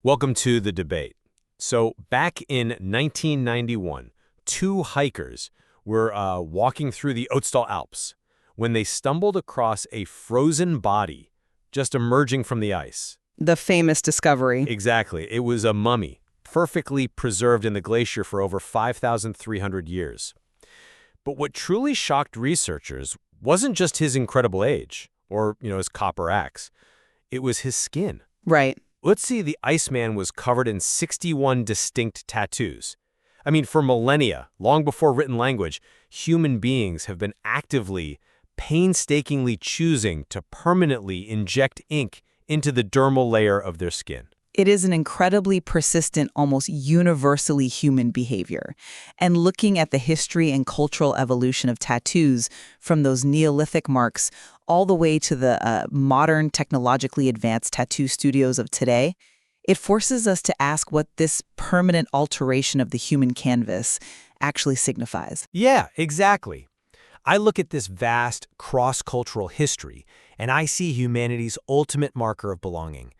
Welcome to the debate. So, back in 1991, two hikers were walking through the Ötztal Alps when they stumbled across a frozen body just emerging from the ice. The famous discovery. Exactly. It was a mummy, perfectly preserved in the glacier for over 5,300 years. But what truly shocked researchers wasn't just his incredible age or, his copper axe. It was his skin. Right. Ötzi the Iceman was covered in 61 distinct tattoos. I mean, for millennia, long before written language, human beings have been actively, painstakingly choosing to permanently inject ink into the dermal layer of their skin. It is an incredibly persistent, almost universally human behavior. And looking at the history and cultural evolution of tattoos from those Neolithic marks all the way to the modern, technologically advanced tattoo studios of today, it forces us to ask what this permanent alteration of the human canvas actually signifies. Yeah, exactly. I look at this vast, cross-cultural history, and I see humanity's ultimate marker of belonging.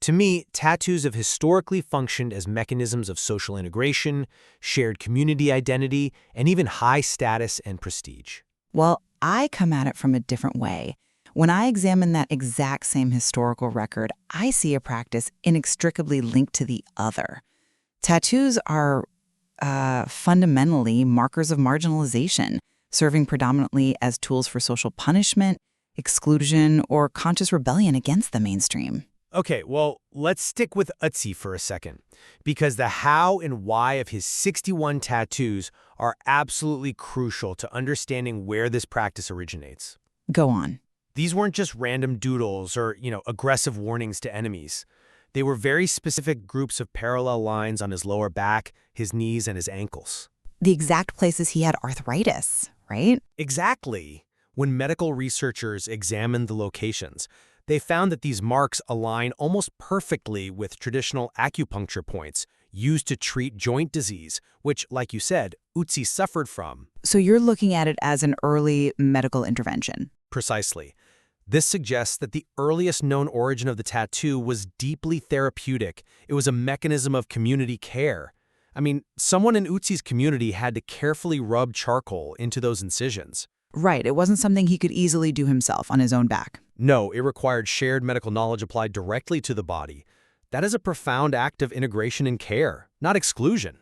To me, tattoos have historically functioned as mechanisms of social integration, shared community identity, and even high status and prestige. Well, I come at it from a different way. When I examine that exact same historical record, I see a practice inextricably linked to the other. Tattoos are fundamentally markers of marginalization, serving predominantly as tools for social punishment, exclusion, or conscious rebellion against the mainstream. Okay, well, let's stick with Ötzi for a second, because the how and why of his 61 tattoos are absolutely crucial to understanding where this practice originates. Go on. These weren't just random doodles or, aggressive warnings to enemies. They were very specific groups of parallel lines on his lower back, his knees, and his ankles. The exact places he had arthritis, right? Exactly. When medical researchers examined the locations, they found that these marks align almost perfectly with traditional acupuncture points used to treat joint disease, which, like you said, Ötzi suffered from. So you're looking at it as an early medical intervention. Precisely. This suggests that the earliest known origin of the tattoo was deeply therapeutic. It was a mechanism of community care. I mean, someone in Ötzi's community had to carefully rub charcoal into those incisions. Right, it wasn't something he could easily do himself on his own back. No, it required shared medical knowledge applied directly to the body. That is a profound act of integration and care, not exclusion.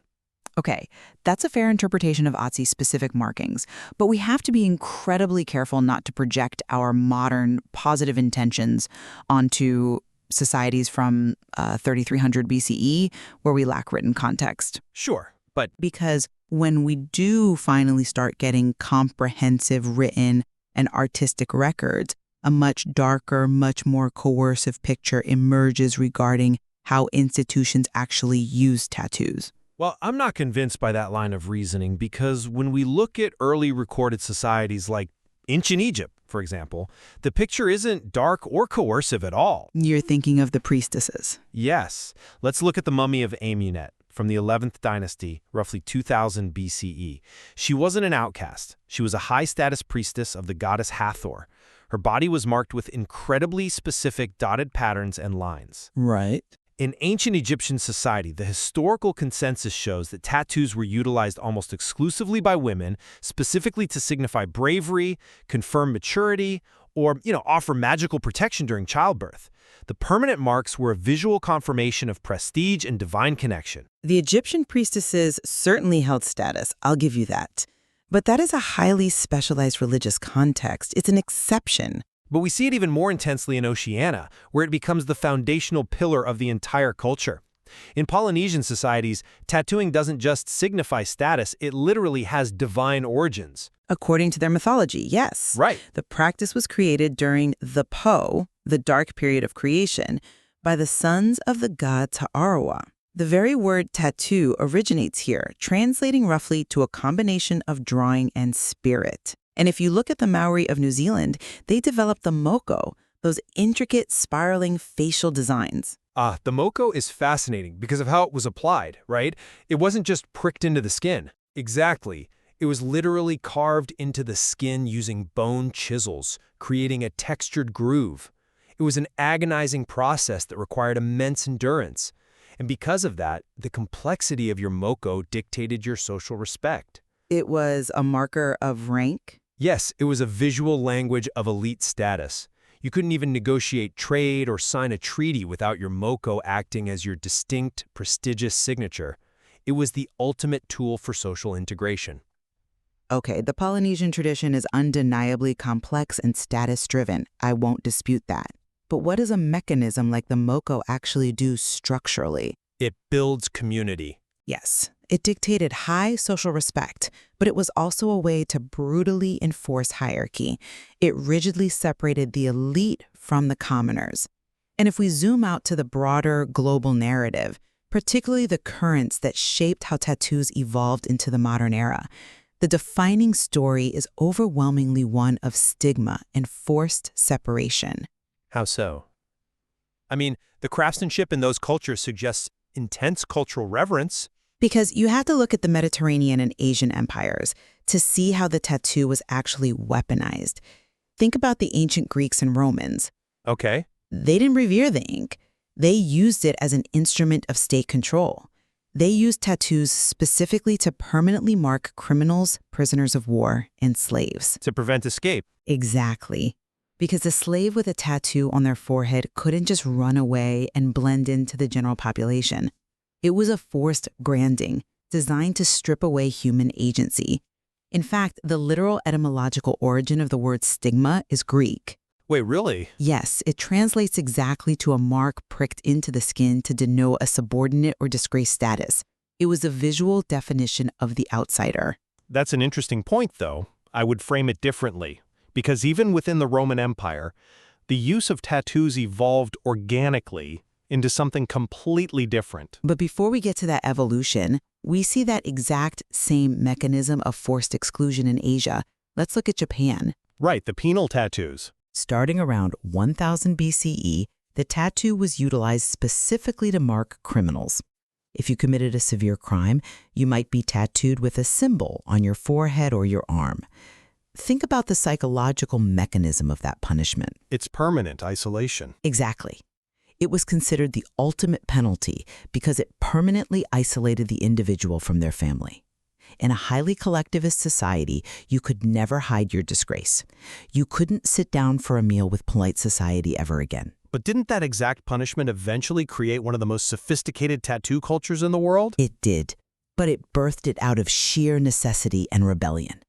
Okay, that's a fair interpretation of Ötzi's specific markings, but we have to be incredibly careful not to project our modern positive intentions onto societies from 3300 BCE, where we lack written context. Sure, but Because when we do finally start getting comprehensive written and artistic records, a much darker, much more coercive picture emerges regarding how institutions actually use tattoos. well, I'm not convinced by that line of reasoning because when we look at early recorded societies like ancient Egypt, for example, the picture isn't dark or coercive at all. You're thinking of the priestesses. Yes, let's look at the mummy of Amunet from the 11th dynasty, roughly 2000 BCE. She wasn't an outcast. She was a high-status priestess of the goddess Hathor. Her body was marked with incredibly specific dotted patterns and lines. Right. In ancient Egyptian society, the historical consensus shows that tattoos were utilized almost exclusively by women, specifically to signify bravery, confirm maturity, or, offer magical protection during childbirth. The permanent marks were a visual confirmation of prestige and divine connection. The Egyptian priestesses certainly held status, I'll give you that. But that is a highly specialized religious context. It's an exception. But we see it even more intensely in Oceania, where it becomes the foundational pillar of the entire culture. In Polynesian societies, tattooing doesn't just signify status, it literally has divine origins. According to their mythology, yes. Right. The practice was created during the Po, the dark period of creation, by the sons of the god Ta'arawa. The very word tattoo originates here, translating roughly to a combination of drawing and spirit. And if you look at the Maori of New Zealand, they developed the moko, those intricate spiraling facial designs. The moko is fascinating because of how it was applied, right? It wasn't just pricked into the skin. Exactly. It was literally carved into the skin using bone chisels, creating a textured groove. It was an agonizing process that required immense endurance. And because of that, the complexity of your moko dictated your social respect. It was a marker of rank? Yes, it was a visual language of elite status. You couldn't even negotiate trade or sign a treaty without your moko acting as your distinct, prestigious signature. It was the ultimate tool for social integration. Okay, the Polynesian tradition is undeniably complex and status-driven. I won't dispute that. But what does a mechanism like the moko actually do structurally? It builds community. Yes, it dictated high social respect, but it was also a way to brutally enforce hierarchy. It rigidly separated the elite from the commoners. And if we zoom out to the broader global narrative, particularly the currents that shaped how tattoos evolved into the modern era, the defining story is overwhelmingly one of stigma and forced separation. How so? I mean, the craftsmanship in those cultures suggests intense cultural reverence. Because you have to look at the Mediterranean and Asian empires to see how the tattoo was actually weaponized. Think about the ancient Greeks and Romans. Okay. They didn't revere the ink. They used it as an instrument of state control. They used tattoos specifically to permanently mark criminals, prisoners of war, and slaves. To prevent escape. Exactly. Because a slave with a tattoo on their forehead couldn't just run away and blend into the general population. It was a forced branding designed to strip away human agency. In fact, the literal etymological origin of the word stigma is Greek. Wait, really? Yes, it translates exactly to a mark pricked into the skin to denote a subordinate or disgraced status. It was a visual definition of the outsider. That's an interesting point, though. I would frame it differently. Because even within the Roman Empire, the use of tattoos evolved organically into something completely different. But before we get to that evolution, we see that exact same mechanism of forced exclusion in Asia. Let's look at Japan. Right, the penal tattoos. Starting around 1000 BCE, the tattoo was utilized specifically to mark criminals. If you committed a severe crime, you might be tattooed with a symbol on your forehead or your arm. Think about the psychological mechanism of that punishment. It's permanent isolation. Exactly. It was considered the ultimate penalty because it permanently isolated the individual from their family. In a highly collectivist society, you could never hide your disgrace. You couldn't sit down for a meal with polite society ever again. But didn't that exact punishment eventually create one of the most sophisticated tattoo cultures in the world? It did, but it birthed it out of sheer necessity and rebellion.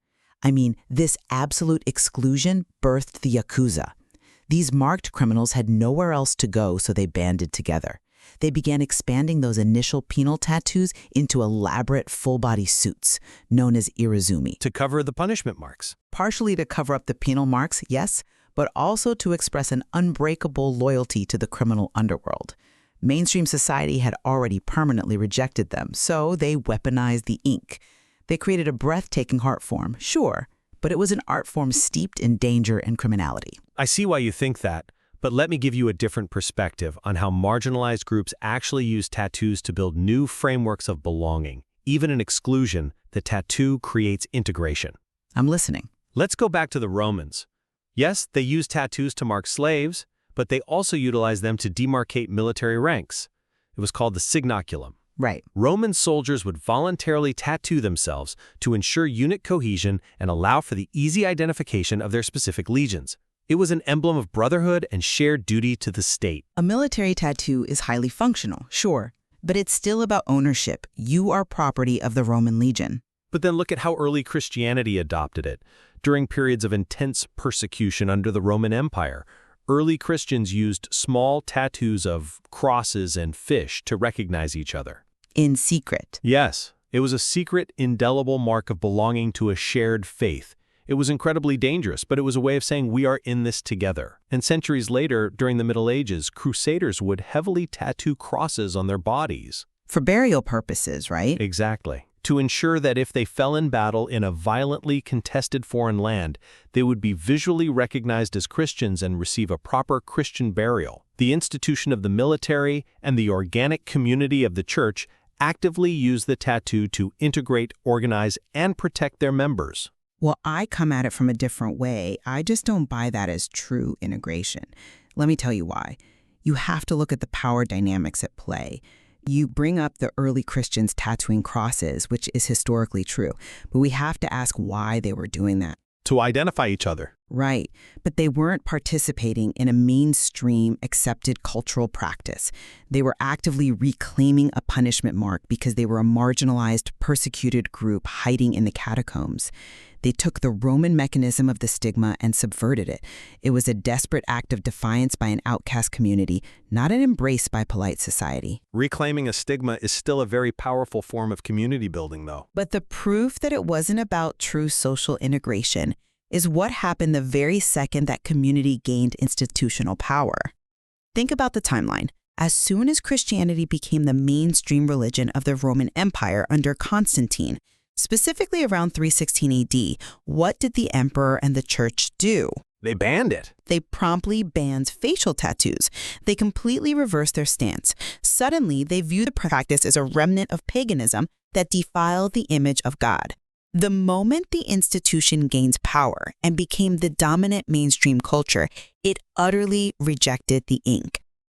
I mean, this absolute exclusion birthed the Yakuza. These marked criminals had nowhere else to go, so they banded together. They began expanding those initial penal tattoos into elaborate full-body suits, known as irizumi. To cover the punishment marks. Partially to cover up the penal marks, yes, but also to express an unbreakable loyalty to the criminal underworld. Mainstream society had already permanently rejected them, so they weaponized the ink. They created a breathtaking art form, sure, but it was an art form steeped in danger and criminality. I see why you think that. But let me give you a different perspective on how marginalized groups actually use tattoos to build new frameworks of belonging. Even in exclusion, the tattoo creates integration. I'm listening. Let's go back to the Romans. Yes, they used tattoos to mark slaves, but they also utilized them to demarcate military ranks. It was called the signaculum. Right. Roman soldiers would voluntarily tattoo themselves to ensure unit cohesion and allow for the easy identification of their specific legions. It was an emblem of brotherhood and shared duty to the state. A military tattoo is highly functional, sure, but it's still about ownership. You are property of the Roman legion. But then look at how early Christianity adopted it. During periods of intense persecution under the Roman Empire, early Christians used small tattoos of crosses and fish to recognize each other. In secret. Yes, it was a secret, indelible mark of belonging to a shared faith. It was incredibly dangerous, but it was a way of saying we are in this together. And centuries later, during the Middle Ages, crusaders would heavily tattoo crosses on their bodies. For burial purposes, right? Exactly. To ensure that if they fell in battle in a violently contested foreign land, they would be visually recognized as Christians and receive a proper Christian burial. The institution of the military and the organic community of the church actively used the tattoo to integrate, organize, and protect their members. Well, I come at it from a different way. I just don't buy that as true integration. Let me tell you why. You have to look at the power dynamics at play. You bring up the early Christians tattooing crosses, which is historically true, but we have to ask why they were doing that. To identify each other. Right, but they weren't participating in a mainstream accepted cultural practice. They were actively reclaiming a punishment mark because they were a marginalized, persecuted group hiding in the catacombs. They took the Roman mechanism of the stigma and subverted it. It was a desperate act of defiance by an outcast community, not an embrace by polite society. Reclaiming a stigma is still a very powerful form of community building, though. But the proof that it wasn't about true social integration is what happened the very second that community gained institutional power. Think about the timeline. As soon as Christianity became the mainstream religion of the Roman Empire under Constantine, specifically around 316 AD, what did the emperor and the church do? They banned it. They promptly banned facial tattoos. They completely reversed their stance. Suddenly, they viewed the practice as a remnant of paganism that defiled the image of God. The moment the institution gains power and became the dominant mainstream culture, it utterly rejected the ink.